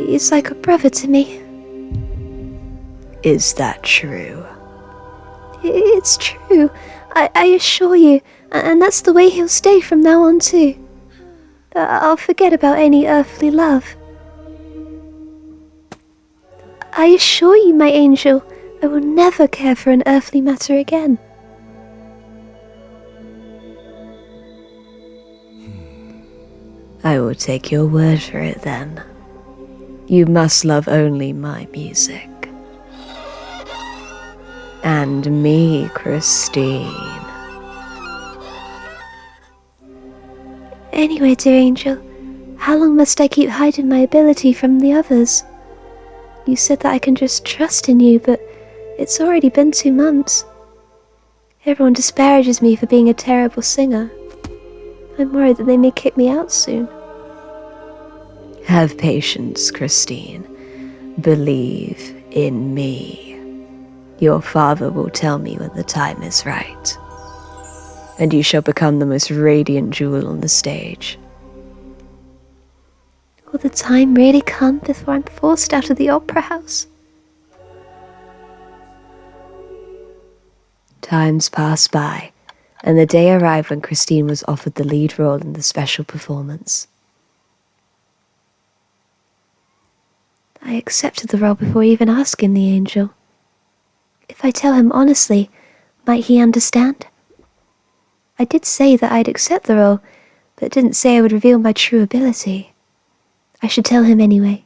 he's like a brother to me. Is that true? It's true, I assure you, and that's the way he'll stay from now on too. I'll forget about any earthly love. I assure you, my angel, I will never care for an earthly matter again. I will take your word for it then. You must love only my music. And me, Christine. Anyway, dear angel, how long must I keep hiding my ability from the others? You said that I can just trust in you, but it's already been 2 months. Everyone disparages me for being a terrible singer. I'm worried that they may kick me out soon. Have patience, Christine. Believe in me. Your father will tell me when the time is right. And you shall become the most radiant jewel on the stage. Will the time really come before I'm forced out of the opera house? Times passed by, and the day arrived when Christine was offered the lead role in the special performance. I accepted the role before even asking the angel. If I tell him honestly, might he understand? I did say that I'd accept the role, but didn't say I would reveal my true ability. I should tell him anyway.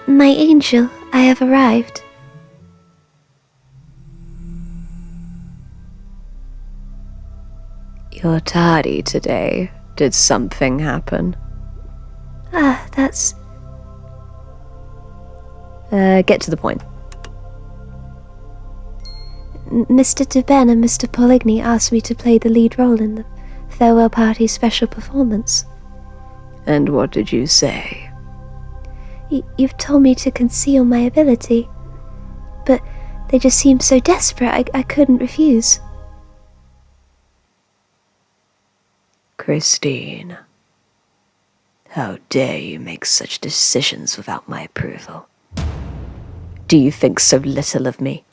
My angel, I have arrived. You're tardy today. Did something happen? That's... Get to the point. Mr. Daae and Mr. Poligny asked me to play the lead role in the farewell party special performance. And what did you say? You've told me to conceal my ability, but they just seemed so desperate I couldn't refuse. Christine, how dare you make such decisions without my approval? Do you think so little of me?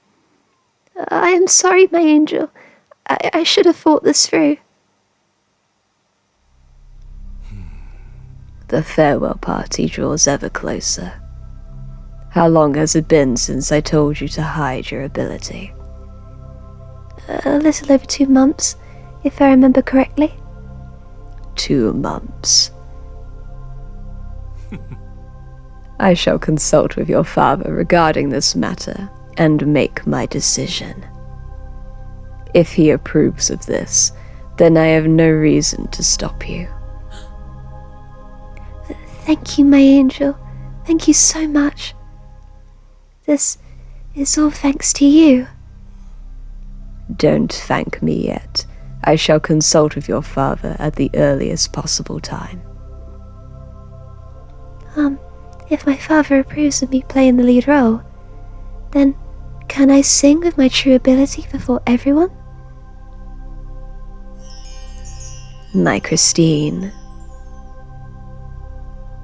I am sorry, my angel. I should have thought this through. The farewell party draws ever closer. How long has it been since I told you to hide your ability? A little over 2 months, if I remember correctly. 2 months. I shall consult with your father regarding this matter and make my decision. If he approves of this, then I have no reason to stop you. Thank you, my angel. Thank you so much. This is all thanks to you. Don't thank me yet. I shall consult with your father at the earliest possible time. If my father approves of me playing the lead role, then can I sing with my true ability before everyone? My Christine,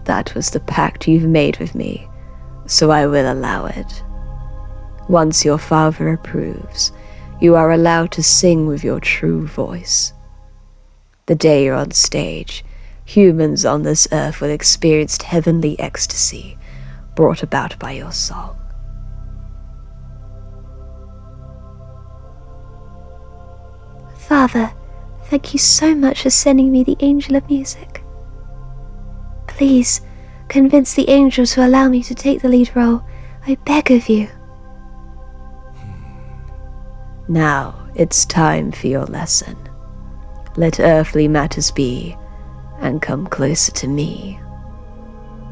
that was the pact you've made with me, so I will allow it. Once your father approves, you are allowed to sing with your true voice. The day you're on stage, humans on this earth will experience heavenly ecstasy brought about by your song. Father, thank you so much for sending me the angel of music. Please, convince the angel to allow me to take the lead role. I beg of you. Now it's time for your lesson. Let earthly matters be, and come closer to me,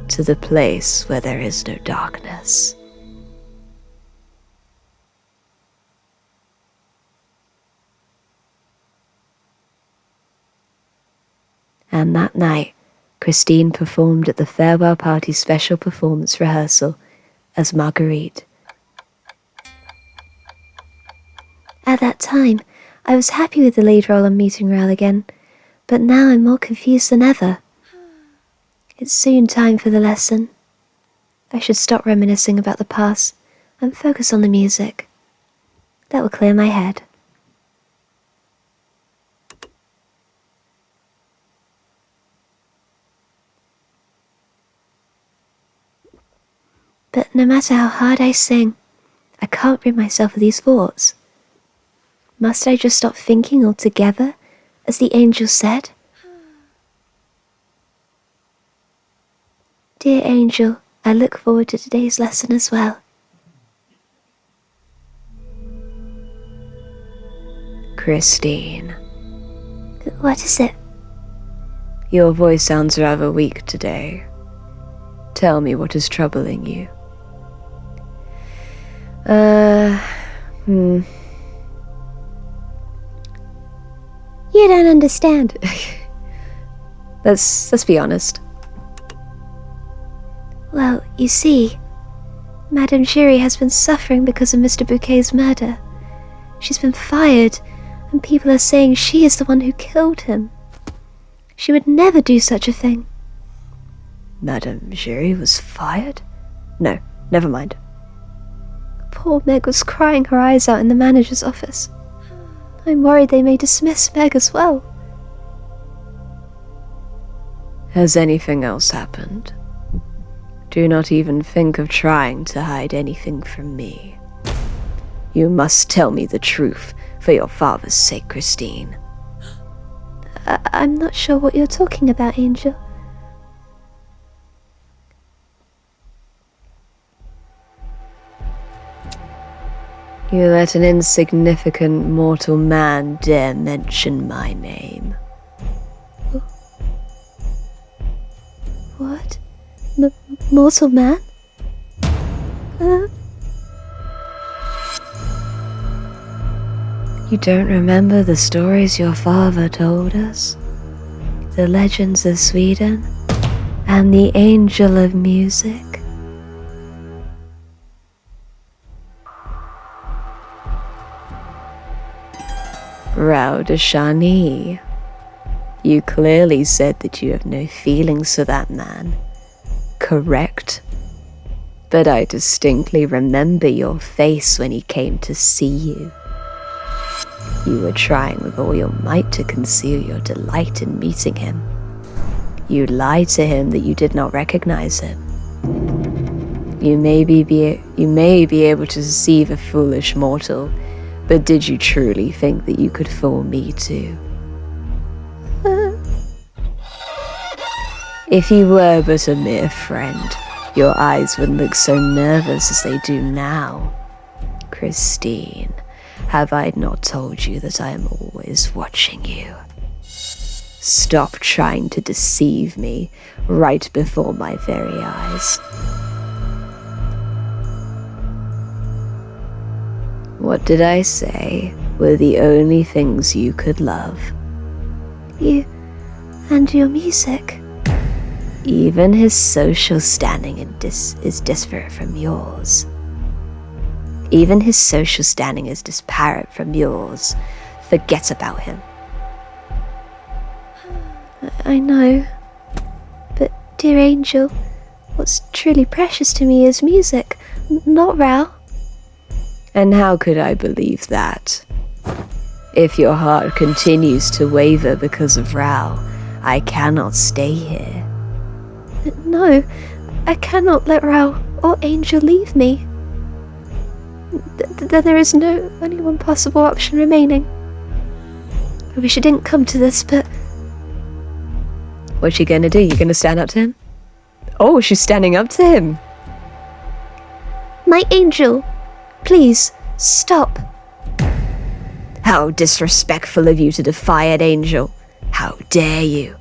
to the place where there is no darkness. And that night, Christine performed at the farewell party special performance rehearsal as Marguerite. At that time, I was happy with the lead role on Meeting Rail again, but now I'm more confused than ever. It's soon time for the lesson. I should stop reminiscing about the past and focus on the music. That will clear my head. But no matter how hard I sing, I can't rid myself of these thoughts. Must I just stop thinking altogether, as the angel said? Dear angel, I look forward to today's lesson as well. Christine, What is it? your voice sounds rather weak today. Tell me what is troubling you. You don't understand. Let's be honest. Well, you see, Madame Giry has been suffering because of Mr. Bouquet's murder. She's been fired, and people are saying she is the one who killed him. She would never do such a thing. Madame Giry was fired? No, never mind. Poor Meg was crying her eyes out in the manager's office. I'm worried they may dismiss Meg as well. Has anything else happened? Do not even think of trying to hide anything from me. You must tell me the truth, for your father's sake, Christine. I'm not sure what you're talking about, Angel. You let an insignificant mortal man dare mention my name. What? Mortal man? You don't remember the stories your father told us? The legends of Sweden? And the angel of music? Rao Dashani, you clearly said that you have no feelings for that man, correct? But I distinctly remember your face when he came to see you. You were trying with all your might to conceal your delight in meeting him. You lied to him that you did not recognize him. You may be able to deceive a foolish mortal, but did you truly think that you could fool me too? If you were but a mere friend, your eyes wouldn't look so nervous as they do now. Christine, have I not told you that I am always watching you? Stop trying to deceive me right before my very eyes. What did I say were the only things you could love? You and your music. Even his social standing is disparate from yours. Even his social standing is disparate from yours. Forget about him. I know. But, dear angel, what's truly precious to me is music, not Rao. And how could I believe that? If your heart continues to waver because of Rao, I cannot stay here. No, I cannot let Rao or Angel leave me. There is only one possible option remaining. I wish it didn't come to this, but... What's she gonna do? You gonna stand up to him? Oh, she's standing up to him. My angel, please, stop. How disrespectful of you to defy an angel. How dare you?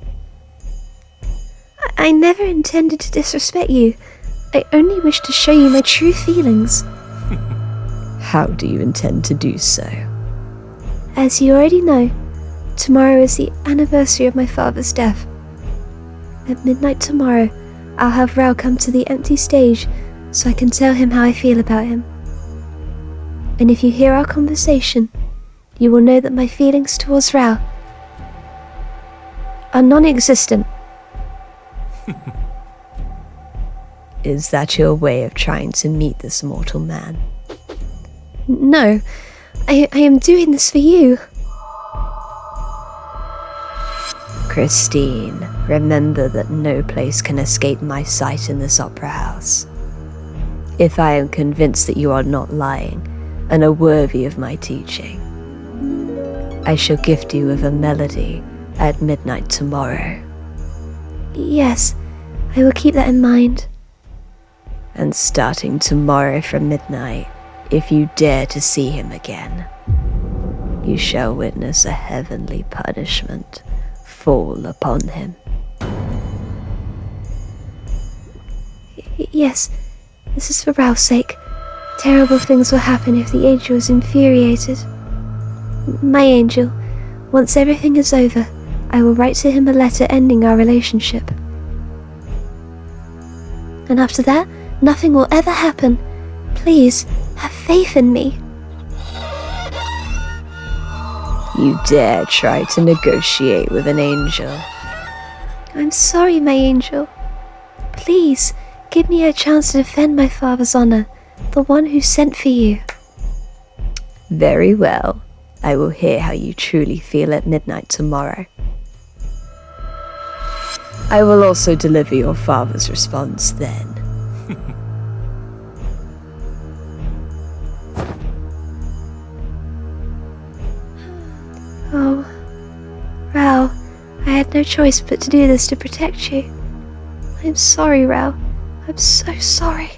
I never intended to disrespect you. I only wish to show you my true feelings. How do you intend to do so? As you already know, tomorrow is the anniversary of my father's death. At midnight tomorrow, I'll have Rao come to the empty stage so I can tell him how I feel about him. And if you hear our conversation, you will know that my feelings towards Rao are non-existent. Is that your way of trying to meet this mortal man? No, I am doing this for you. Christine, remember that no place can escape my sight in this opera house. If I am convinced that you are not lying and are worthy of my teaching, I shall gift you with a melody at midnight tomorrow. Yes, I will keep that in mind. And starting tomorrow from midnight, if you dare to see him again, you shall witness a heavenly punishment fall upon him. Yes, this is for Rao's sake. Terrible things will happen if the angel is infuriated. My angel, once everything is over, I will write to him a letter ending our relationship. And after that, nothing will ever happen. Please, have faith in me. You dare try to negotiate with an angel? I'm sorry, my angel. Please, give me a chance to defend my father's honor, the one who sent for you. Very well. I will hear how you truly feel at midnight tomorrow. I will also deliver your father's response then. Oh, Rao, I had no choice but to do this to protect you. I'm sorry, Rao. I'm so sorry.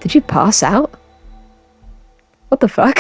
Did you pass out? What the fuck?